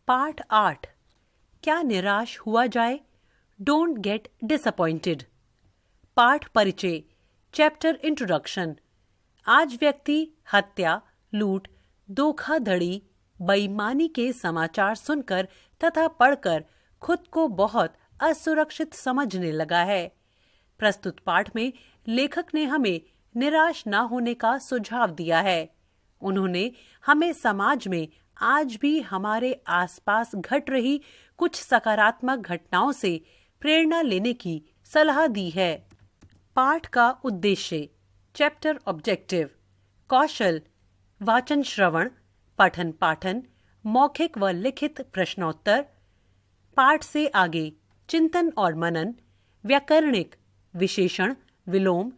पाठ 8। क्या निराश हुआ जाए? Don't get disappointed. पाठ परिचय, चैप्टर इंट्रोडक्शन। आज व्यक्ति हत्या, लूट, धोखाधड़ी, बेईमानी के समाचार सुनकर तथा पढ़कर खुद को बहुत असुरक्षित समझने लगा है। प्रस्तुत पाठ में लेखक ने हमें निराश न होने का सुझाव दिया है। उन्होंने हमें समाज में आज भी हमारे आसपास घट रही कुछ सकारात्मक घटनाओं से प्रेरणा लेने की सलाह दी है। पाठ का उद्देश्य, चैप्टर ऑब्जेक्टिव, कौशल, वाचन श्रवण, पठन पाठन, मौखिक व लिखित प्रश्नोत्तर। पाठ से आगे चिंतन और मनन, व्याकरणिक, विशेषण, विलोम,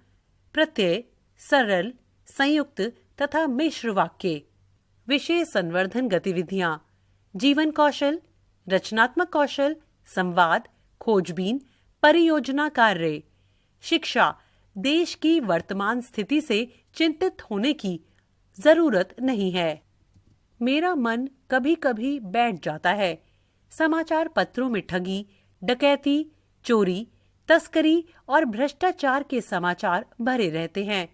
प्रत्यय, सरल, संयुक्त तथा मिश्र वाक्य, विषय संवर्धन गतिविधियां, जीवन कौशल, रचनात्मक कौशल, संवाद, खोजबीन, परियोजना कार्य, शिक्षा। देश की वर्तमान स्थिति से चिंतित होने की जरूरत नहीं है। मेरा मन कभी कभी बैठ जाता है। समाचार पत्रों में ठगी, डकैती, चोरी, तस्करी और भ्रष्टाचार के समाचार भरे रहते हैं।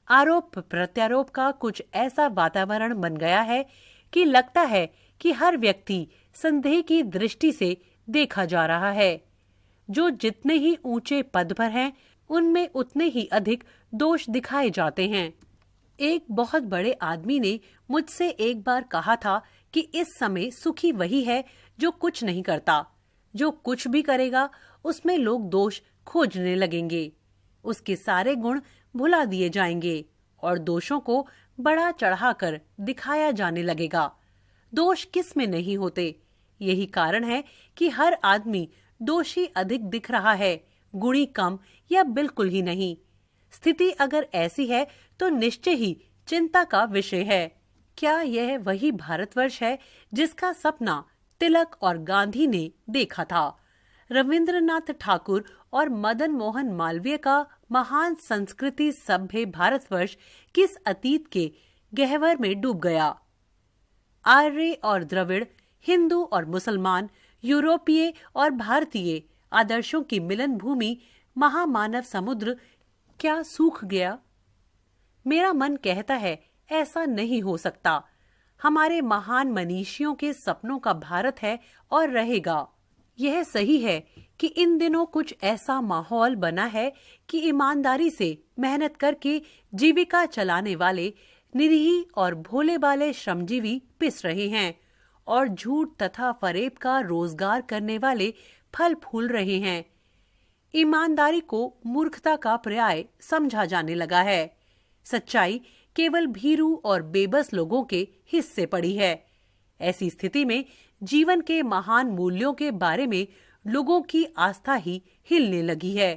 आरोप प्रत्यारोप का कुछ ऐसा वातावरण बन गया है कि लगता है कि हर व्यक्ति संदेह की दृष्टि से देखा जा रहा है। जो जितने ही ऊंचे पद पर हैं, उनमें उतने ही अधिक दोष दिखाए जाते हैं। एक बहुत बड़े आदमी ने मुझसे एक बार कहा था कि इस समय सुखी वही है जो कुछ नहीं करता। जो कुछ भी करेगा उसमें लोग दोष खोजने लगेंगे, उसके सारे गुण भुला दिए जाएंगे और दोषों को बड़ा चढ़ाकर दिखाया जाने लगेगा। दोष किस में नहीं होते? यही कारण है कि हर आदमी दोषी अधिक दिख रहा है, गुणी कम या बिल्कुल ही नहीं। स्थिति अगर ऐसी है तो निश्चय ही चिंता का विषय है। क्या यह वही भारतवर्ष है जिसका सपना तिलक और गांधी ने देखा था? रविंद्रनाथ ठाकुर और मदन मोहन मालवीय का महान संस्कृति सभ्य भारतवर्ष किस अतीत के गहवर में डूब गया? आर्य और द्रविड़, हिंदू और मुसलमान, यूरोपीय और भारतीय आदर्शों की मिलन भूमि महामानव समुद्र क्या सूख गया? मेरा मन कहता है ऐसा नहीं हो सकता। हमारे महान मनीषियों के सपनों का भारत है और रहेगा। यह सही है कि इन दिनों कुछ ऐसा माहौल बना है कि ईमानदारी से मेहनत करके जीविका चलाने वाले निरीह और भोले भाले श्रमजीवी पिस रहे हैं और झूठ तथा फरेब का रोजगार करने वाले फल फूल रहे हैं। ईमानदारी को मूर्खता का पर्याय समझा जाने लगा है। सच्चाई केवल भीरू और बेबस लोगों के हिस्से पड़ी है। ऐसी स्थिति में जीवन के महान मूल्यों के बारे में लोगों की आस्था ही हिलने लगी है।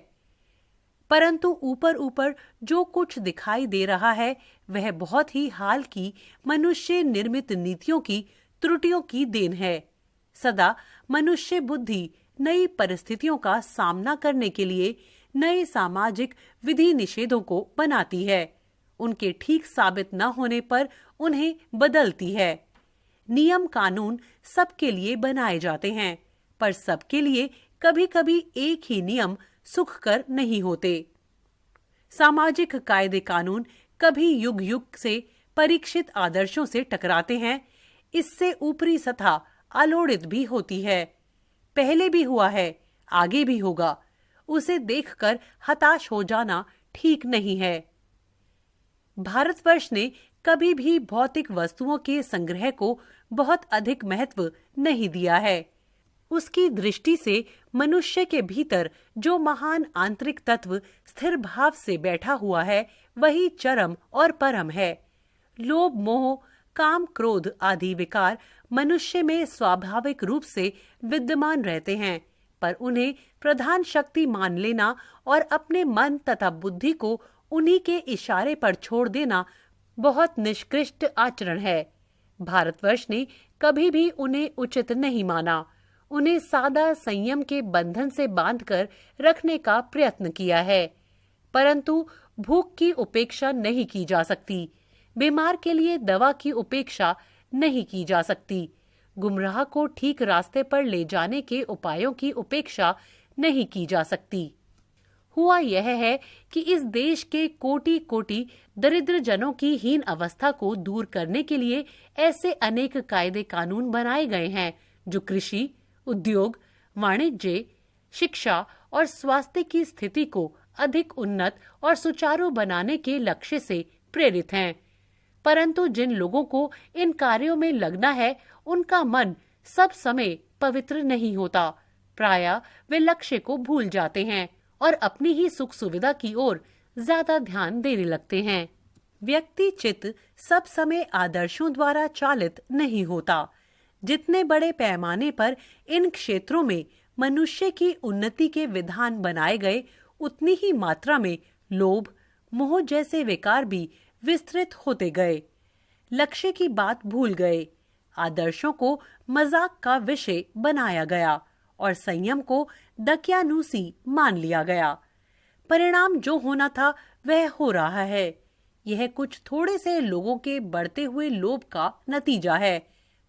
परंतु ऊपर ऊपर जो कुछ दिखाई दे रहा है वह बहुत ही हाल की मनुष्य निर्मित नीतियों की त्रुटियों की देन है। सदा मनुष्य बुद्धि नई परिस्थितियों का सामना करने के लिए नए सामाजिक विधि निषेधों को बनाती है। उनके ठीक साबित न होने पर उन्हें बदलती है। नियम कानून सबके लिए बनाए जाते हैं, पर सबके लिए कभी कभी एक ही नियम सुखकर नहीं होते। सामाजिक कायदे कानून कभी युग युग से परीक्षित आदर्शों से टकराते हैं। इससे ऊपरी सतह आलोड़ित भी होती है। पहले भी हुआ है, आगे भी होगा। उसे देखकर हताश हो जाना ठीक नहीं है। भारतवर्ष ने कभी भी भौतिक वस्तुओं के संग्रह को बहुत अधिक महत्व नहीं दिया है। उसकी दृष्टि से मनुष्य के भीतर जो महान आंतरिक तत्व स्थिर भाव से बैठा हुआ है वही चरम और परम है। लोभ, मोह, काम, क्रोध आदि विकार मनुष्य में स्वाभाविक रूप से विद्यमान रहते हैं, पर उन्हें प्रधान शक्ति मान लेना और अपने मन तथा बुद्धि को उन्हीं के इशारे पर छोड़ देना बहुत निष्कृष्ट आचरण है। भारतवर्ष ने कभी भी उन्हें उचित नहीं माना। उन्हें सादा संयम के बंधन से बांधकर रखने का प्रयत्न किया है, परंतु भूख की उपेक्षा नहीं की जा सकती। बीमार के लिए दवा की उपेक्षा नहीं की जा सकती। गुमराह को ठीक रास्ते पर ले जाने के उपायों की उपेक्षा नहीं की जा सकती। हुआ यह है कि इस देश के कोटि कोटि दरिद्र जनों की हीन अवस्था को दूर करने के लिए ऐसे अनेक कायदे कानून बनाए गए हैं जो कृषि, उद्योग, वाणिज्य, शिक्षा और स्वास्थ्य की स्थिति को अधिक उन्नत और सुचारू बनाने के लक्ष्य से प्रेरित हैं। परंतु जिन लोगों को इन कार्यों में लगना है, उनका मन सब समय पवित्र नहीं होता। प्रायः वे लक्ष्य को भूल जाते हैं और अपनी ही सुख सुविधा की ओर ज्यादा ध्यान देने लगते हैं। व्यक्ति चित्त सब समय आदर्शों द्वारा चालित नहीं होता। जितने बड़े पैमाने पर इन क्षेत्रों में मनुष्य की उन्नति के विधान बनाए गए, उतनी ही मात्रा में लोभ, मोह जैसे विकार भी विस्तृत होते गए। लक्ष्य की बात भूल गए, आदर्शों को मजाक का विषय बनाया गया और संयम को दकियानूसी मान लिया गया। परिणाम जो होना था वह हो रहा है। यह कुछ थोड़े से लोगों के बढ़ते हुए लोभ का नतीजा है,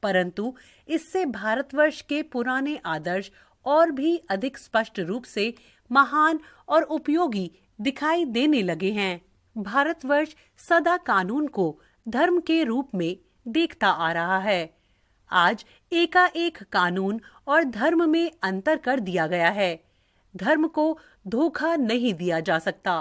परंतु इससे भारतवर्ष के पुराने आदर्श और भी अधिक स्पष्ट रूप से महान और उपयोगी दिखाई देने लगे हैं। भारतवर्ष सदा कानून को धर्म के रूप में देखता आ रहा है। आज एकाएक कानून और धर्म में अंतर कर दिया गया है। धर्म को धोखा नहीं दिया जा सकता,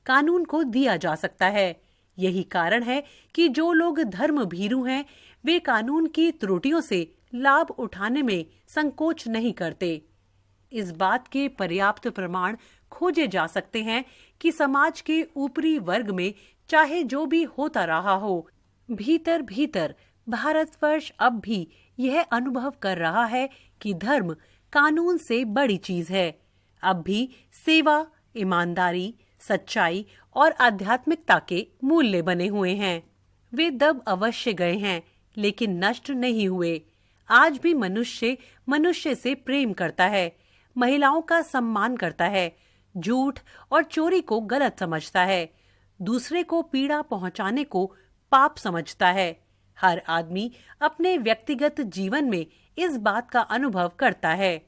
कानून को दिया जा सकता है। यही कारण है कि जो लोग धर्म भीरू हैं, वे कानून की त्रुटियों से लाभ उठाने में संकोच नहीं करते। इस बात के पर्याप्त प्रमाण खोजे जा सकते हैं कि समाज के ऊपरी वर्ग में चाहे जो भी होता रहा हो, भीतर भीतर भारतवर्ष अब भी यह अनुभव कर रहा है कि धर्म कानून से बड़ी चीज है। अब भी सेवा, ईमानदारी, सच्चाई और आध्यात्मिकता के मूल्य बने हुए हैं। वे दब अवश्य गए हैं, लेकिन नष्ट नहीं हुए। आज भी मनुष्य मनुष्य से प्रेम करता है, महिलाओं का सम्मान करता है, झूठ और चोरी को गलत समझता है, दूसरे को पीड़ा पहुंचाने को पाप समझता है। हर आदमी अपने व्यक्तिगत जीवन में इस बात का अनुभव करता है।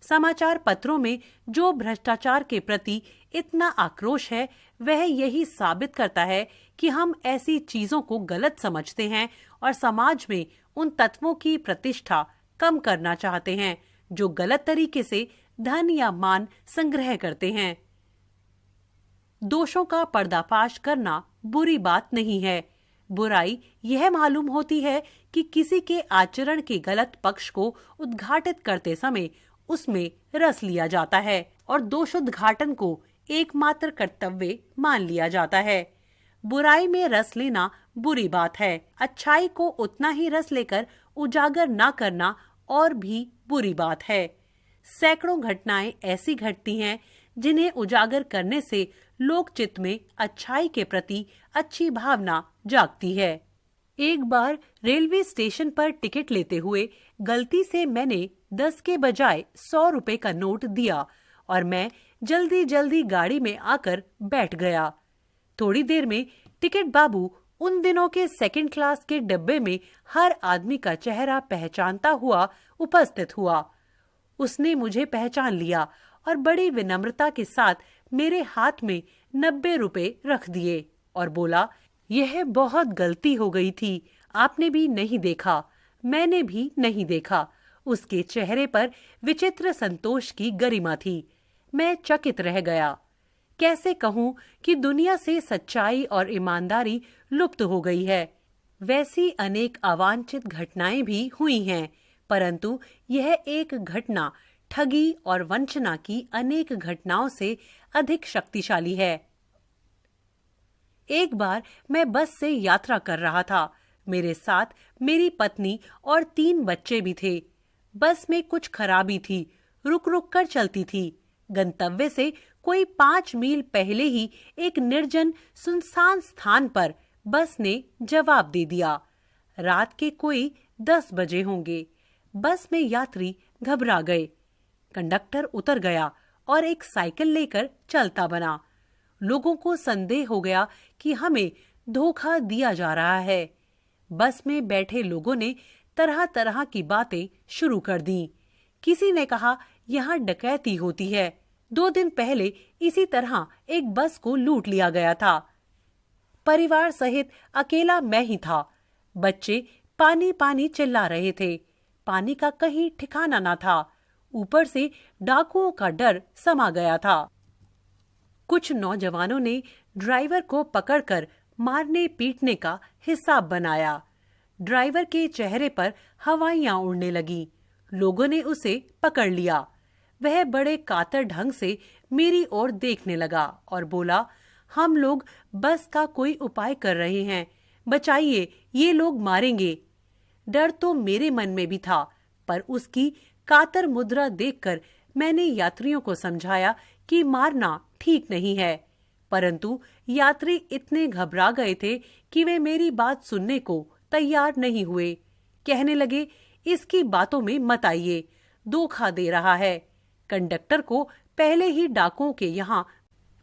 समाचार पत्रों में जो भ्रष्टाचार के प्रति इतना आक्रोश है, वह यही साबित करता है कि हम ऐसी चीजों को गलत समझते हैं और समाज में उन तत्वों की प्रतिष्ठा कम करना चाहते हैं जो गलत तरीके से धन या मान संग्रह करते हैं। दोषों का पर्दाफाश करना बुरी बात नहीं है। बुराई यह मालूम होती है कि किसी के आचरण के गलत पक्ष को उद्घाटित करते समय उसमें रस लिया जाता है और दोषोद्घाटन को एकमात्र कर्तव्य मान लिया जाता है। बुराई में रस लेना बुरी बात है। अच्छाई को उतना ही रस लेकर उजागर ना करना और भी बुरी बात है। सैकड़ों घटनाएं ऐसी घटती हैं जिन्हें उजागर करने से लोक चित्त में अच्छाई के प्रति अच्छी भावना जागती है। एक बार रेलवे स्टेशन पर टिकट लेते हुए गलती से मैंने 10 के बजाय 100 रुपए का नोट दिया और मैं जल्दी जल्दी गाड़ी में आकर बैठ गया। थोड़ी देर में टिकट बाबू उन दिनों के सेकंड क्लास के डब्बे में हर आदमी का चेहरा पहचानता हुआ उपस्थित हुआ। उसने मुझे पहचान लिया और बड़ी विनम्रता के साथ मेरे हाथ में 90 रुपए रख दिए और बोला, यह बहुत गलती हो गई थी, आपने भी नहीं देखा, मैंने भी नहीं देखा। उसके चेहरे पर विचित्र संतोष की गरिमा थी। मैं चकित रह गया। कैसे कहूं कि दुनिया से सच्चाई और ईमानदारी लुप्त हो गई है। वैसी अनेक अवांछित घटनाएं भी हुई हैं, परंतु यह एक घटना ठगी और वंचना की अनेक घटनाओं से अधिक शक्तिशाली है। एक बार मैं बस से यात्रा कर रहा था। मेरे साथ मेरी पत्नी और 3 बच्चे भी थे। बस में कुछ खराबी थी, रुक रुक कर चलती थी। गंतव्य से कोई 5 मील पहले ही एक निर्जन सुनसान स्थान पर बस ने जवाब दे दिया। रात के कोई 10 बजे होंगे। बस में यात्री घबरा गए। कंडक्टर उतर गया और एक साइकिल लेकर चलता बना। लोगों को संदेह हो गया कि हमें धोखा दिया जा रहा है। बस में बैठे लोगों ने तरह तरह की बातें शुरू कर दी। किसी ने कहा यहाँ डकैती होती है, 2 दिन पहले इसी तरह एक बस को लूट लिया गया था। परिवार सहित अकेला मैं ही था। बच्चे पानी पानी चिल्ला रहे थे। पानी का कहीं ठिकाना ना था। ऊपर से डाकुओं का डर समा गया था। कुछ नौजवानों ने ड्राइवर को पकड़कर मारने पीटने का हिसाब बनाया। ड्राइवर के चेहरे पर हवाइयां उड़ने लगी। लोगों ने उसे पकड़ लिया। वह बड़े कातर ढंग से मेरी ओर देखने लगा और बोला, हम लोग बस का कोई उपाय कर रहे हैं, बचाइए, ये लोग मारेंगे। डर तो मेरे मन में भी था, पर उसकी कातर मुद्रा देखकर मैंने यात्रियों को समझाया कि मारना ठीक नहीं है। परंतु यात्री इतने घबरा गए थे कि वे मेरी बात सुनने को तैयार नहीं हुए। कहने लगे, इसकी बातों में मत आइए, धोखा दे रहा है। कंडक्टर को पहले ही डाकुओं के यहाँ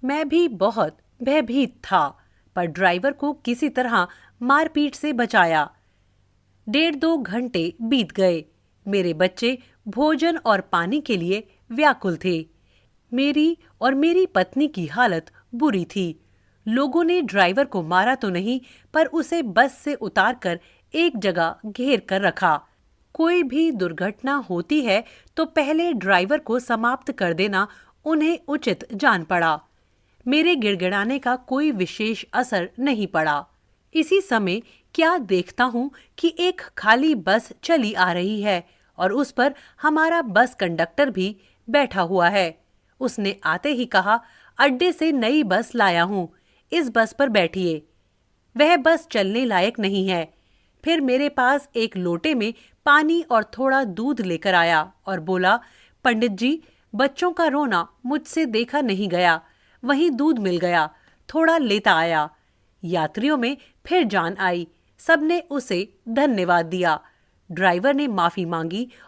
मैं भी बहुत भयभीत था, पर ड्राइवर को किसी तरह मारपीट से बचाया। 1.5-2 घंटे बीत गए। मेरे बच्चे भोजन और पानी के लिए व्याकुल थे। मेरी और मेरी पत्नी की हालत बुरी थी। लोगों ने ड्राइवर को मारा तो नहीं, पर उसे बस से उतारकर एक जगह घेर कर रखा। कोई भी दुर्घटना होती है तो पहले ड्राइवर को समाप्त कर देना उन्हें उचित जान पड़ा। मेरे गिड़गिड़ाने का कोई विशेष असर नहीं पड़ा। इसी समय क्या देखता हूँ कि एक खाली बस चली आ रही है और उस पर हमारा बस कंडक्टर भी बैठा हुआ है। उसने आते ही कहा, अड्डे से नई बस लाया हूँ, इस बस पर बैठिए। वह बस चलने लायक नहीं है। फिर मेरे पास एक लोटे में पानी और थोड़ा दूध लेकर आया और बोला, पंडित जी, बच्चों का रोना मुझसे देखा नहीं गया, वहीं दूध मिल गया, थोड़ा लेता आया। यात्रियों में फिर जान आई। सबने उसे धन्यवाद दिया। ड्राइवर ने माफी मांगी